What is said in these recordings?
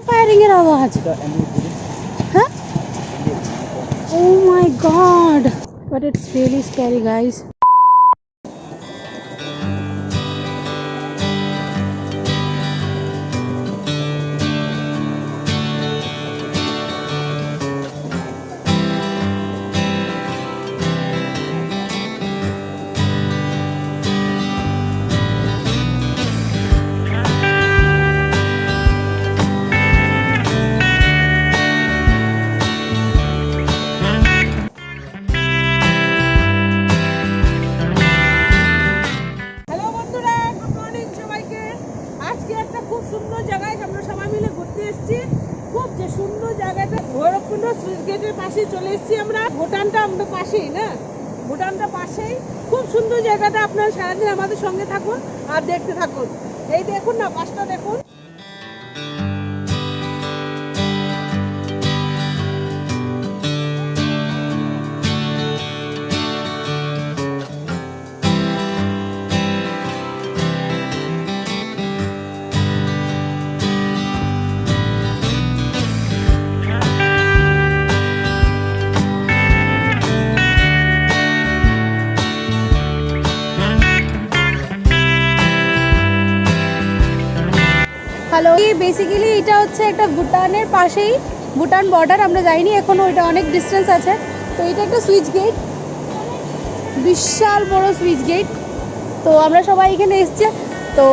Firing এর আওয়াজ। হ্যাঁ, oh my god, but it's really scary guys. চলে এসেছি আমরা ভুটানটা আমাদের পাশেই না, ভুটানটা পাশেই, খুব সুন্দর জায়গাটা। আপনারা সারাদিন আমাদের সঙ্গে থাকুন আর দেখতে থাকুন। এই দেখুন না, পাশটা দেখুন। হ্যালো, বেসিক্যালি এটা হচ্ছে একটা ভুটানের পাশেই, ভুটান বর্ডার। আমরা যাইনি এখনো, ওইটা অনেক ডিস্টেন্স আছে। তো এটা একটা সুইচ গেট, বিশাল বড় সুইচ গেট। তো আমরা সবাই এখানে এসছি। তো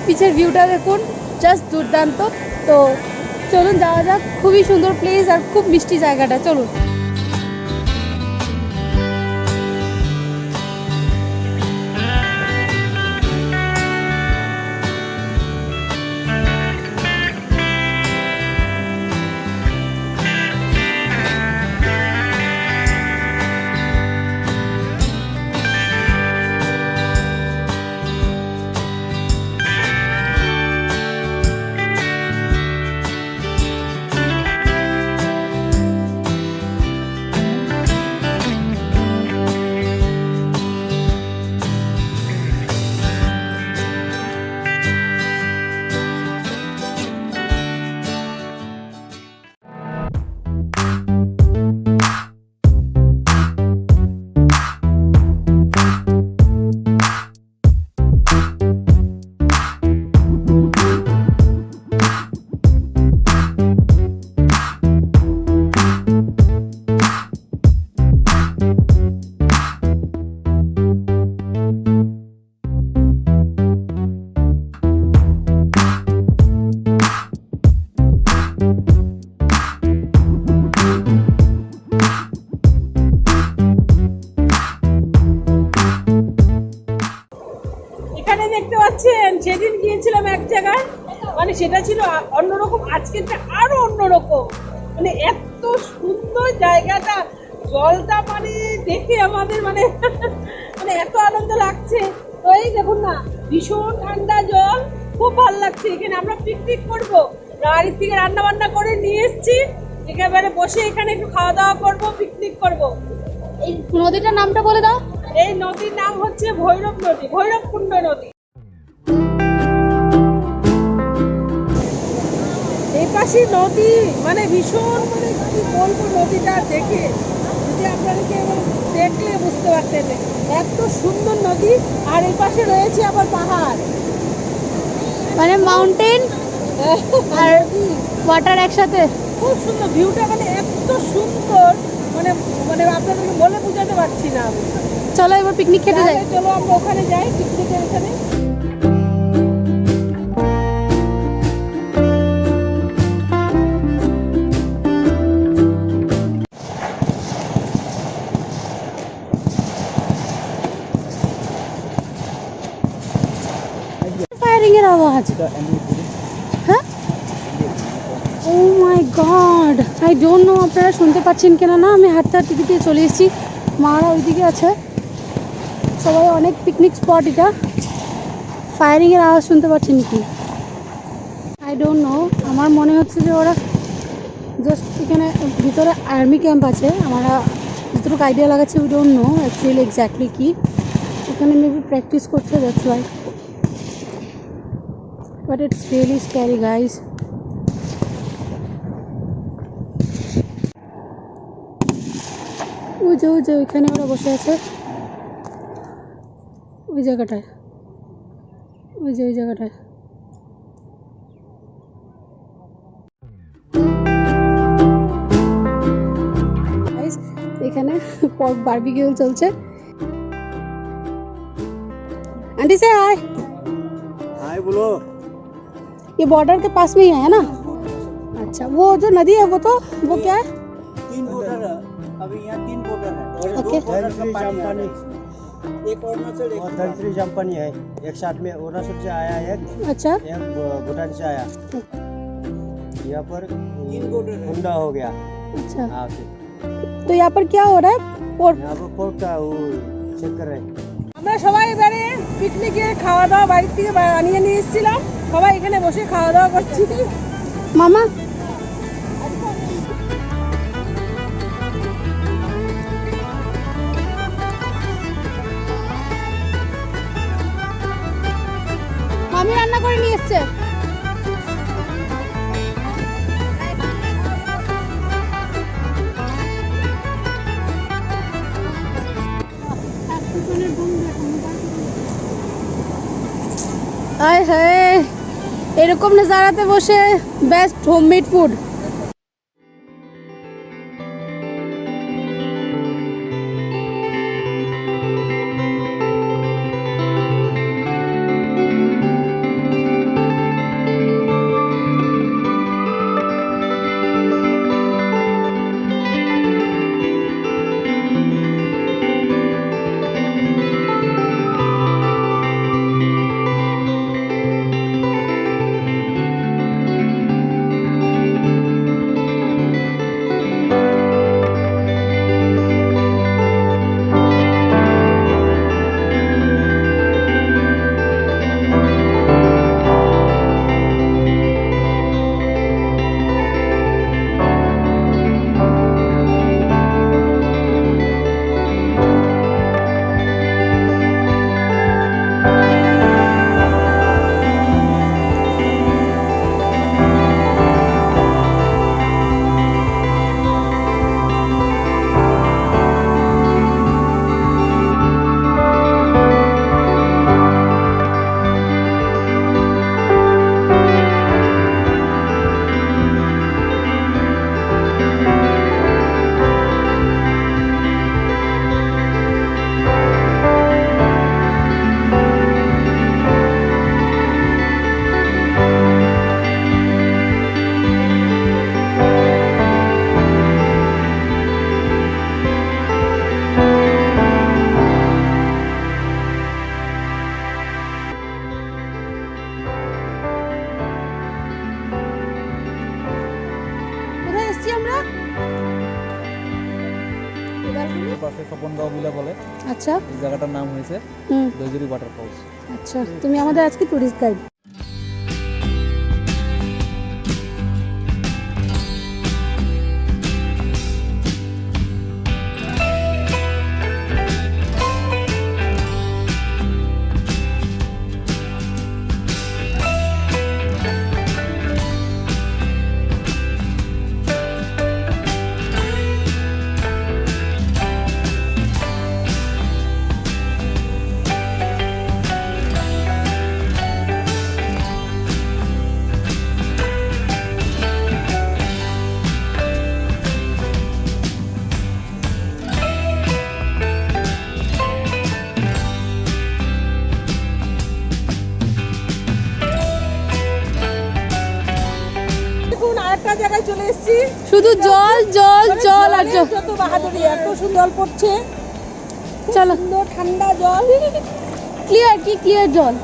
পিছের ভিউটা দেখুন, জাস্ট দুর্দান্ত। তো চলুন যাওয়া যাক। খুবই সুন্দর প্লেস আর খুব মিষ্টি জায়গাটা, চলুন। দেখতে পাচ্ছেন, সেদিন গিয়েছিলাম এক জায়গায়, মানে সেটা ছিল অন্যরকম, আজকেরটা আরো অন্যরকম। মানে এত সুন্দর জায়গাটা, জলটা মানে দেখে আমাদের মানে মানে এত আনন্দ লাগছে। তো এই দেখুন না, ভীষণ ঠান্ডা জল, খুব ভালো লাগছে। এখানে আমরা পিকনিক করবো, গাড়ির থেকে রান্না বান্না করে নিয়ে এসেছি, একেবারে বসে এখানে একটু খাওয়া দাওয়া করবো, পিকনিক করবো। এই নদীটার নামটা বলে দাও। এই নদীর নাম হচ্ছে ভৈরব নদী, ভৈরবকুণ্ড নদী। এই পাশে নদী, মানে ভীষণ, মানে কি বলবো, নদীটা দেখে যদি আপনাদেরকে দেখলে বুঝতে পারতেন এত সুন্দর নদী। আর এই পাশে রয়েছে আবার পাহাড়, মানে মাউন্টেন আর ওয়াটার একসাথে, খুব সুন্দর ভিউটা, মানে এত সুন্দর, মানে মানে আপনাদেরকে বলে বোঝাতে পারছি না আমি। চলো এবার পিকনিক খেতে যাই। চলো আমরা ওখানে যাই, পিকনিকের এখানে। ফায়ারিং এর আওয়াজ। হ্যাঁ, oh my god, I don't know আপনারা শুনতে পাচ্ছেন কিনা না। আমি হাঁটতে হাঁটতে দিকে চলে এসেছি, মারা ওইদিকে আছে, সবাই অনেক পিকনিক স্পট। এটা ফায়ারিং এর আওয়াজ শুনতে পাচ্ছেন কি আই ডোন্ট নো। আমার মনে হচ্ছে যে ওরা জাস্ট এখানে ভিতরে আর্মি ক্যাম্প আছে। আমরা যতটুকু আইডিয়া লাগাচ্ছি, we don't know actually exactly কি। এখানে মেবি প্র্যাকটিস করছে, that's why. But it's really scary guys. ওই যে ওইখানে ওরা বসে আছে, ওই জায়গাটায়, ওই জায়গাটায়। এখানে পর্ক বারবিকিউ চলছে। आंटी से हाय। हाय बोलो। ये बॉर्डर के पास में ही है ना? अच्छा, वो जो नदी है वो क्या है? 3 बॉर्डर है, अभी यहाँ 3 बॉर्डर है और ओके। 2 बॉर्डर का पानी है। एक अरुणाचल एक धनश्री जम्पानी है, एक साथ में अरुणाचल से आया है, अच्छा, एक भूटान से आया। यहाँ पर 3 बॉर्डर ठंडा हो गया। अच्छा, हाँ फिर तो यहाँ पर क्या हो रहा है? पोर्क। यहाँ पर पोर्क का वो चेक कर रहे हैं। আমরা সবাই এবারে পিকনিকে খাওয়া দাওয়া বাড়ি থেকে বানিয়ে নিয়ে এসেছিলাম, সবাই এখানে বসে খাওয়া দাওয়া করছি। मामा মামি রান্না করে নিয়ে এসছে। আয় হায়, এরকম নজারাতে বসে বেস্ট হোমমেড ফুড। পাশে স্বপনগাঁও বিলা বলে, আচ্ছা, এই জায়গাটার নাম হয়েছে হুম, দৈজুরি ওয়াটারফলস। আচ্ছা, তুমি আমাদের আজকে টুরিস্ট গাইড। আরেকটা জায়গায় চলে এসেছি, শুধু জল জল জল আর জল। যত বাহাদুরি, এত সুন্দর পড়ছে, চলো, সুন্দর ঠান্ডা জল, ক্লিয়ার, কি ক্লিয়ার জল।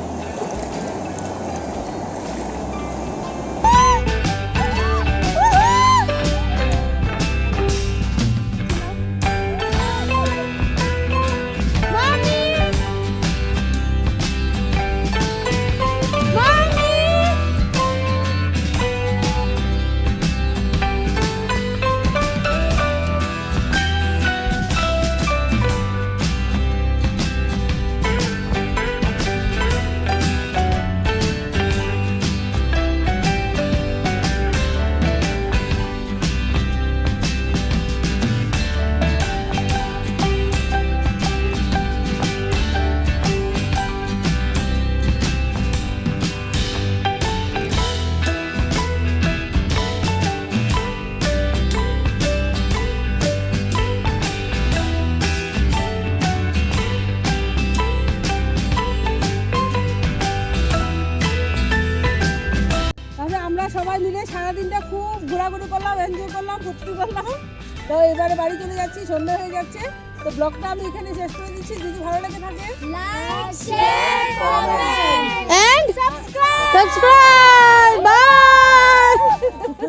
তো এবারে বাড়ি চলে যাচ্ছি, সন্ধ্যা হয়ে যাচ্ছে। তো ব্লগটা আমি এখানে শেষ করে দিচ্ছি। যদি ভালো লেগে থাকে Like, share, comment. And subscribe. Bye.